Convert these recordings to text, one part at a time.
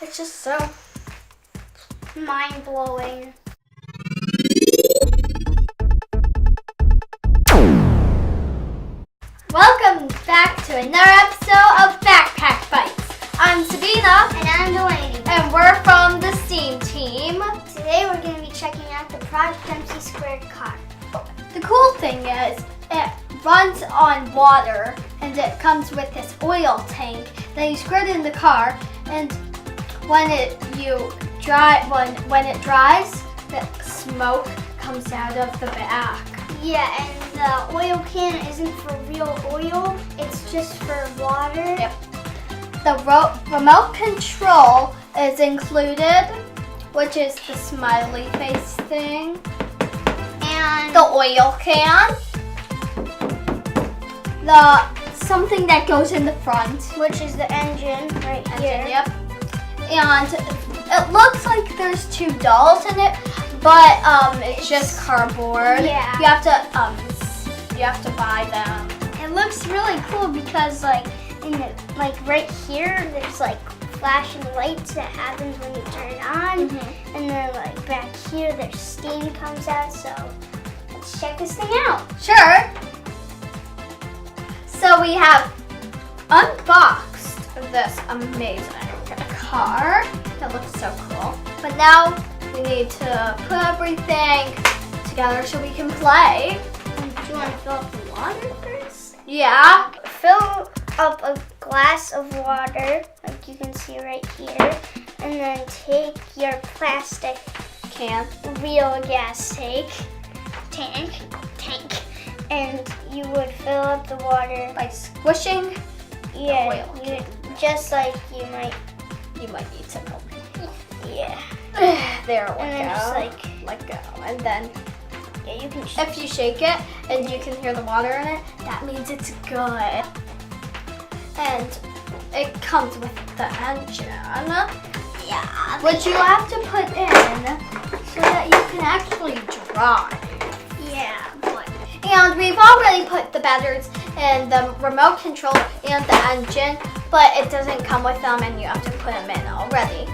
It's just so mind-blowing. Welcome back to another episode of Backpack Bytes. I'm Sabina. And I'm Delaney. And we're from the S.T.E.A.M team. Today we're going to be checking out the Project MC² car. The cool thing is it runs on water and it comes with this oil tank that you squirt in the car, and when it dries, the smoke comes out of the back. Yeah, and the oil can isn't for real oil, it's just for water. Yep. The remote control is included, which is the smiley face thing. And the oil can. Something that goes in the front. which is the engine right here. Yep. And it looks like there's 2 dolls in it, but it's just cardboard. Yeah. You have to buy them. It looks really cool because right here there's flashing lights that happens when you turn it on. Mm-hmm. And then back here there's steam comes out, so let's check this thing out. Sure. So we have unboxed this amazing car. That looks so cool. But now we need to put everything together so we can play. Do you want to fill up the water first? Yeah. Fill up a glass of water, like you can see right here, and then take your plastic Can. real gas tank, and you would fill up the water By squishing. Yeah, oil. just like you might. You might need to go. Yeah. There, And then just let go. And then yeah, you can. if you shake it and you can hear the water in it, that means it's good. And it comes with the engine, Yeah. which you have to put in so that you can actually drive. Yeah, but And we've already put the batteries and the remote control and the engine, but it doesn't come with them and you have to put them in already.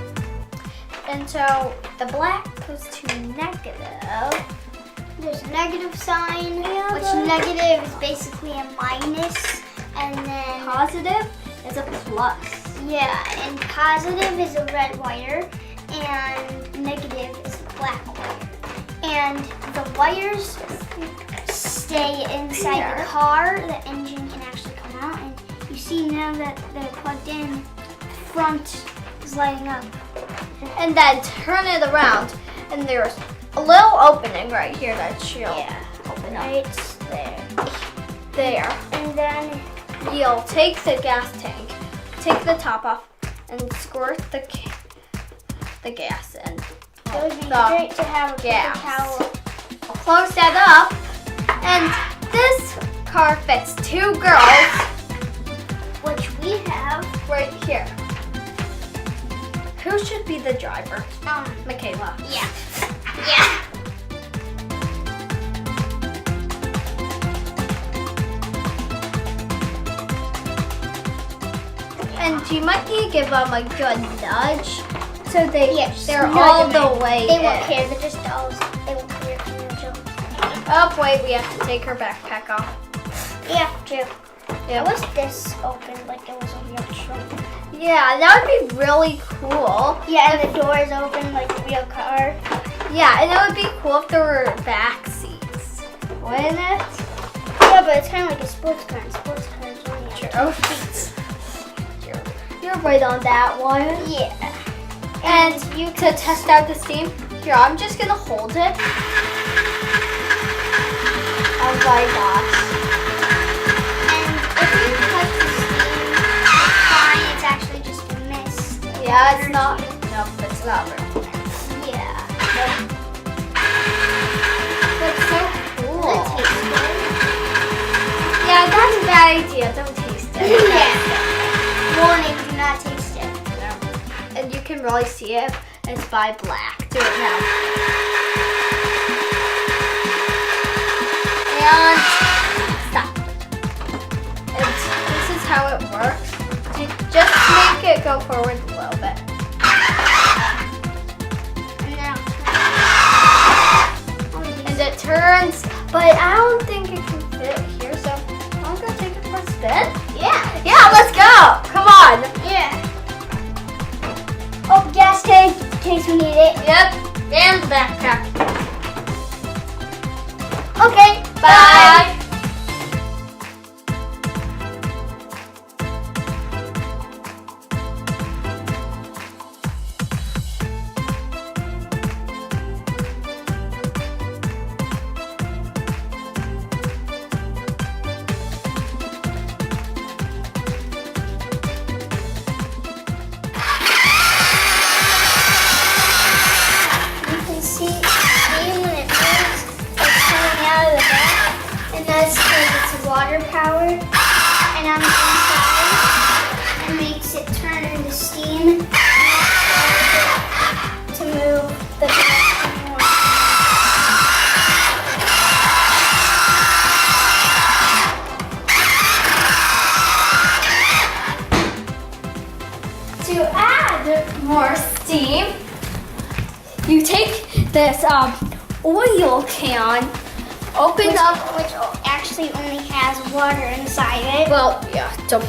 And so the black goes to negative. there's a negative sign, Yeah, which but- negative is basically a minus, and then Positive is a plus. yeah, and positive is a red wire, and negative is a black wire. And the wires stay inside Here. the car. The engine can actually come out, and you see now that they're plugged in, the front is lighting up. And then turn it around and there's a little opening right here that she'll open up. Right there. There. And then You'll take the gas tank, take the top off, and squirt the gas in. it would be The great to have a paper gas. towel. Close that up, and this car fits 2 girls Which we have. right here. Who should be the driver? Michaela. Yeah. Yeah. And you might need to give them a good nudge so Yes, they're nudge all them the way They in. won't care. They're just dolls. They won't care from the jump. Oh wait, we have to take her backpack off. Yeah, true. Yeah. I wish this opened like it was a real trunk. Yeah, that would be really cool. Yeah, and the doors open like a real car. Yeah, and it would be cool if there were back seats, wouldn't it? Yeah, but it's kind of like a sports car. And sports cars only have True. 2 seats. You're right on that one. Yeah. And to test out the steam, here, I'm just gonna hold it. Oh my gosh. And if you touch the steam, it's fine. It's actually just a mist. Yeah, it's not. Nope, it's not real. Yeah. That's so cool. Does it taste good? Yeah, that's a bad idea. Don't taste it. Yeah. Warning, do not taste it. No. And you can really see it. It's by black. Do it now. And stop. And this is how it works. You just make it go forward a little bit. turns, but I don't think it can fit here, so I'm gonna take it for a spin. Yeah. Yeah, let's go. Come on. Yeah. Oh, gas tank in case we need it. Yep, and the backpack. Okay. Bye. You can see steam when it moves, it's coming out of the back, and that's because it's water powered. And on the inside, it makes it turn into steam to move the back more. To add more steam, you take this oil can, open up. Which actually only has water inside it. Well, yeah, don't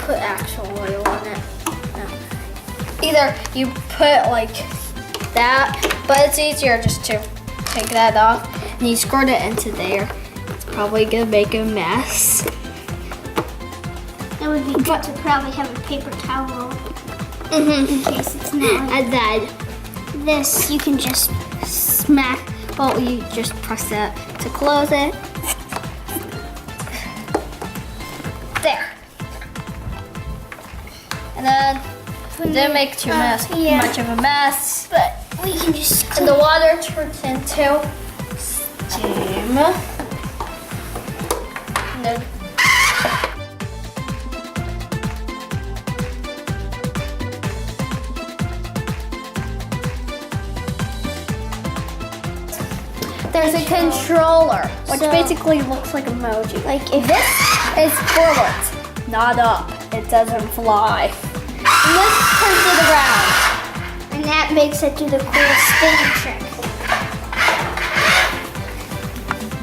put actual oil on it. No. Either you put like that, but it's easier just to take that off and you squirt it into there. It's probably gonna make a mess. It would be good to probably have a paper towel Mm-hmm. in case it's not. And then This you can just smack. Well, you just press that to close it. There. And then it didn't make too much of a mess. but we can just And the water turns into steam. And then there's a controller, which So- basically looks like emoji. like if This is forwards, not up. It doesn't fly. And this turns it around. and that makes it do the cool spinning trick.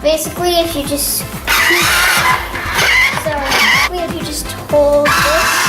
Basically, if you just hold this.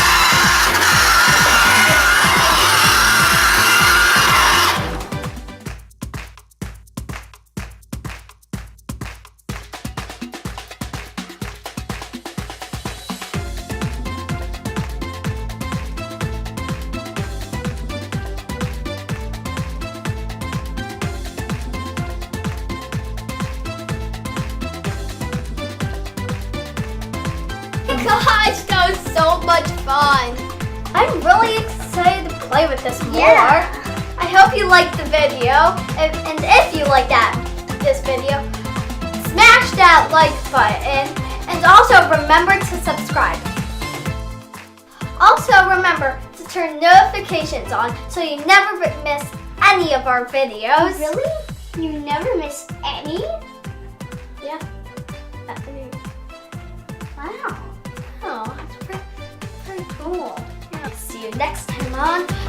Gosh, that was so much fun. I'm really excited to play with this more. Yeah. I hope you liked the video. And if you liked this video, smash that like button. And also remember to subscribe. Also remember to turn notifications on so you never miss any of our videos. Really? You never miss any? Yeah. Wow. Oh, that's pretty cool. Yeah. See you next time on